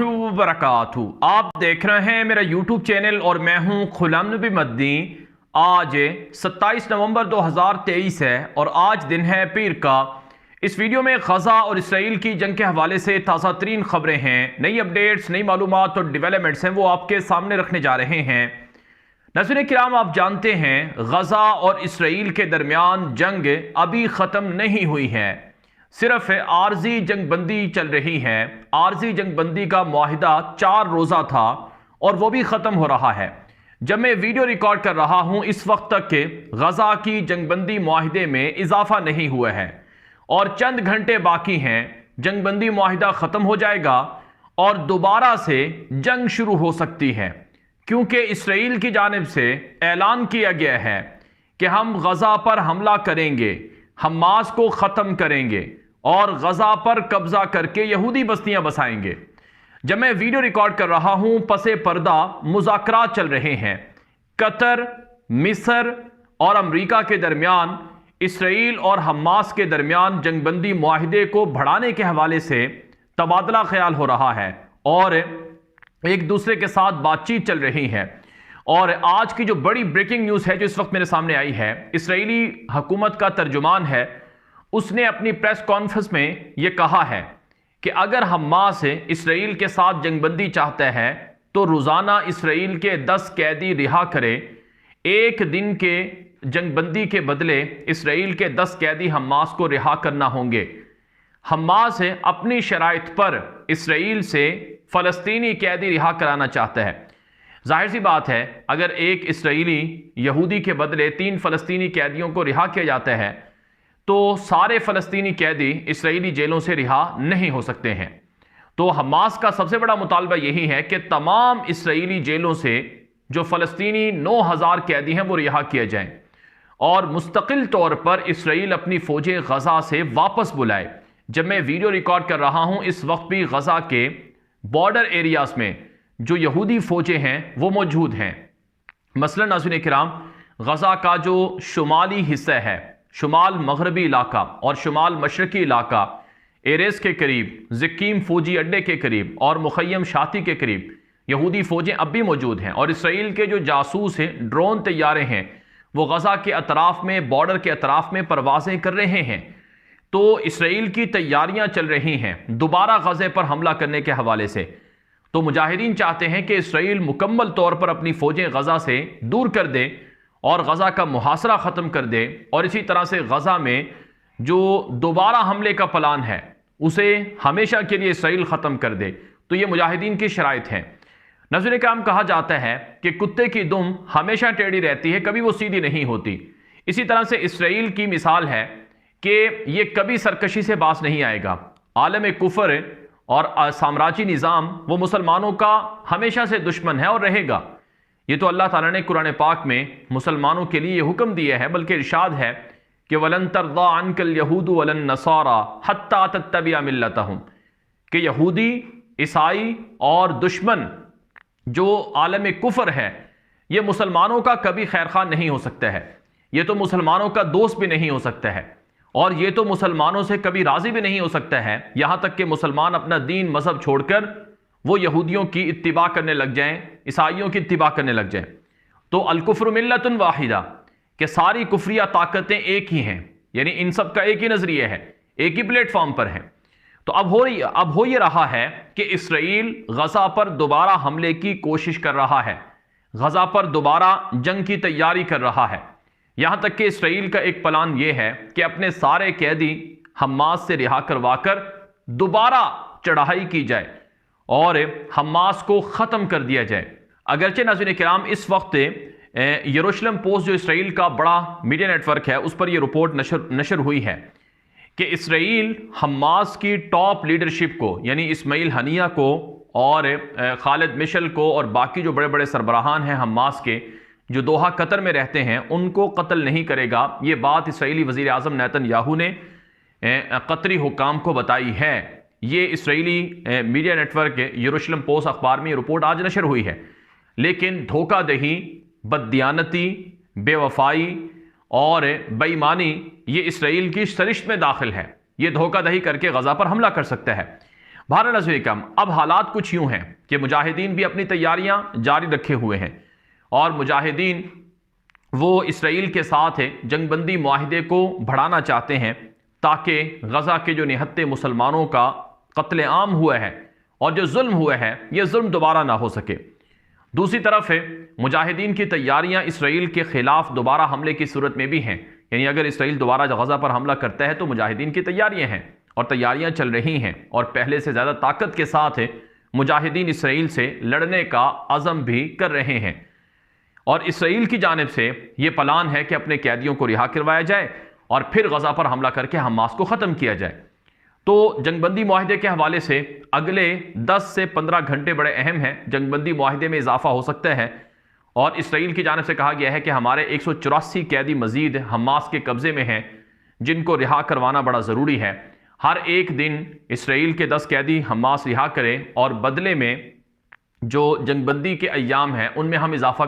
वबरकातुहू। आप देख रहे हैं मेरा यूट्यूब चैनल और मैं हूं गुलाम नबी मदनी। आज 27 नवंबर 2023 है और आज दिन है पीर का। इस वीडियो में गजा और इसराइल की जंग के हवाले से ताज़ा तरीन खबरें हैं, नई अपडेट्स, नई मालूमात और डेवलपमेंट्स हैं, वो आपके सामने रखने जा रहे हैं। नाज़रीन किराम, आप जानते हैं गजा और इसराइल के दरमियान जंग अभी ख़त्म नहीं हुई है, सिर्फ आर्जी जंग बंदी चल रही है। आर्जी जंग बंदी का मुआहिदा 4 रोज़ा था और वो भी ख़त्म हो रहा है। जब मैं वीडियो रिकॉर्ड कर रहा हूं इस वक्त तक के गजा की जंग बंदी मुआहिदे में इजाफा नहीं हुआ है और चंद घंटे बाकी हैं। जंग बंदी मुआहिदा ख़त्म हो जाएगा और दोबारा से जंग शुरू हो सकती है, क्योंकि इसराइल की जानिब से ऐलान किया गया है कि हम गजा पर हमला करेंगे, हमास को ख़त्म करेंगे और गजा पर कब्जा करके यहूदी बस्तियां बसाएंगे। जब मैं वीडियो रिकॉर्ड कर रहा हूं पसे पर्दा मुज़ाकरात चल रहे हैं। कतर, मिस्र और अमेरिका के दरमियान, इसराइल और हमास के दरमियान जंगबंदी मुआहिदे को बढ़ाने के हवाले से तबादला ख्याल हो रहा है और एक दूसरे के साथ बातचीत चल रही है। और आज की जो बड़ी ब्रेकिंग न्यूज़ है जो इस वक्त मेरे सामने आई है, इसराइली हुकूमत का तर्जुमान है, उसने अपनी प्रेस कॉन्फ्रेंस में यह कहा है कि अगर हमास इसराइल के साथ जंगबंदी चाहता है तो रोज़ाना इसराइल के 10 कैदी रिहा करे। एक दिन के जंगबंदी के बदले इसराइल के 10 कैदी हमास को रिहा करना होंगे। हमास अपनी शराइत पर इसराइल से फ़लस्तीनी कैदी रिहा कराना चाहता है। जाहिर सी बात है, अगर एक इसराइली यहूदी के बदले 3 फ़लस्तीनी कैदियों को रिहा किया जाता है तो सारे फ़लस्तीनी कैदी इसराइली जेलों से रिहा नहीं हो सकते हैं। तो हमास का सबसे बड़ा मुतालबा यही है कि तमाम इसराइली जेलों से जो फ़लस्तीनी 9000 कैदी हैं वो रिहा किए जाएं और मुस्तकिल तौर पर इसराइल अपनी फ़ौजें गजा से वापस बुलाए। जब मैं वीडियो रिकॉर्ड कर रहा हूं इस वक्त भी गजा के बॉर्डर एरियाज में जो यहूदी फ़ौजें हैं वो मौजूद हैं। मसलन नाज़रीन किराम, गजा का जो शुमाली हिस्सा है, शुमाल मगरबी इलाका और शुमाल मशरकी इलाका, एरेस के करीब, ज़कीम फ़ौजी अड्डे के करीब और मुखय्यम शाती के करीब यहूदी फ़ौजें अब भी मौजूद हैं। और इसराइल के जो जासूस हैं, ड्रोन तैयारे हैं, वो गजा के अतराफ़ में, बॉर्डर के अतराफ़ में परवाज़ें कर रहे हैं। तो इसराइल की तैयारियां चल रही हैं दोबारा गज़े पर हमला करने के हवाले से। तो मुजाहिदीन चाहते हैं कि इसराइल मुकम्मल तौर पर अपनी फ़ौजें गजा से दूर कर दे और गजा का मुहासरा ख़त्म कर दे और इसी तरह से गजा में जो दोबारा हमले का प्लान है उसे हमेशा के लिए इसराइल ख़त्म कर दे। तो ये मुजाहिदीन की शराइत हैं। नज़र काम कहा जाता है कि कुत्ते की दुम हमेशा टेढ़ी रहती है, कभी वो सीधी नहीं होती। इसी तरह से इसराइल की मिसाल है कि ये कभी सरकशी से बाज नहीं आएगा। आलम कुफर और साम्राज्य निज़ाम वो मुसलमानों का हमेशा से दुश्मन है और रहेगा। ये तो अल्लाह ताला ने कुरान पाक में मुसलमानों के लिए हुक्म दिया है, बल्कि इरशाद है कि वलन तरदा अनकल यहूदु वलन नसारा हत्ता तत्तबिअ मिल्लतहुम, कि यहूदी, ईसाई और दुश्मन जो आलम कुफर है ये मुसलमानों का कभी खैरखा नहीं हो सकता है। ये तो मुसलमानों का दोस्त भी नहीं हो सकता है और ये तो मुसलमानों से कभी राजी भी नहीं हो सकता है, यहाँ तक कि मुसलमान अपना दीन मजहब छोड़कर वो यहूदियों की इत्तिबा करने लग जाएं, ईसाइयों की इत्तिबा करने लग जाएं। तो अलकुफ्र मिल्लतुन वाहिदा, कि सारी कुफरिया ताकतें एक ही हैं, यानी इन सब का एक ही नजरिया है, एक ही प्लेटफॉर्म पर है। तो अब हो ये रहा है कि इसराइल गजा पर दोबारा हमले की कोशिश कर रहा है, गजा पर दोबारा जंग की तैयारी कर रहा है। यहां तक कि इसराइल का एक प्लान यह है कि अपने सारे कैदी हमास से रिहा करवाकर दोबारा चढ़ाई की जाए और हमास को ख़त्म कर दिया जाए। अगरचे नाज़रीन किराम, इस वक्त यरूशलेम पोस्ट जो इसराइल का बड़ा मीडिया नेटवर्क है उस पर यह रिपोर्ट नशर हुई है कि इसराइल हमास की टॉप लीडरशिप को, यानी इस्माइल हनिया को और खालिद मिशल को और बाकी जो बड़े बड़े सरबराहान हैं हमास के जो दोहा कतर में रहते हैं, उनको कत्ल नहीं करेगा। ये बात इसराइली वज़ीर आज़म नेतन्याहू ने कतरी हुकाम को बताई है। ये इसराइली मीडिया नेटवर्क यरूशलेम पोस्ट अखबार में रिपोर्ट आज नशर हुई है। लेकिन धोखादही, बददियानती, बेवफाई और बेईमानी ये इसराइल की सरिश्त में दाखिल है। ये धोखादही करके गजा पर हमला कर सकता है। بہرحال ناظرین کرام، اب حالات کچھ یوں ہیں کہ مجاہدین بھی اپنی تیاریاں جاری رکھے ہوئے ہیں، اور مجاہدین وہ اسرائیل کے ساتھ جنگ بندی معاہدے کو بڑھانا چاہتے ہیں تاکہ غزہ کے جو نہتے مسلمانوں کا قتل عام ہوا ہے اور جو ظلم ہوا ہے یہ ظلم دوبارہ نہ ہو سکے۔ دوسری طرف مجاہدین کی تیاریاں اسرائیل کے خلاف دوبارہ حملے کی صورت میں بھی ہیں، یعنی اگر اسرائیل دوبارہ غزہ پر حملہ کرتا ہے تو مجاہدین کی تیاریاں ہیں اور تیاریاں چل رہی ہیں، اور پہلے سے زیادہ طاقت کے ساتھ مجاہدین اسرائیل سے لڑنے کا عزم بھی کر رہے ہیں، اور اسرائیل کی جانب سے یہ پلان ہے کہ اپنے قیدیوں کو رہا کروایا جائے اور پھر غزہ پر حملہ کر کے حماس کو ختم کیا جائے۔ تو جنگ بندی معاہدے کے حوالے سے اگلے 10 سے 15 گھنٹے بڑے اہم ہیں، جنگ بندی معاہدے میں اضافہ ہو سکتا ہے، اور اسرائیل کی جانب سے کہا گیا ہے کہ ہمارے 184 قیدی مزید حماس کے قبضے میں ہیں جن کو رہا کروانا بڑا ضروری ہے۔ ہر ایک دن اسرائیل کے 10 قیدی حماس رہا کرے اور بدلے میں جو جنگ بندی کے ایام ہیں ان میں ہم اضافہ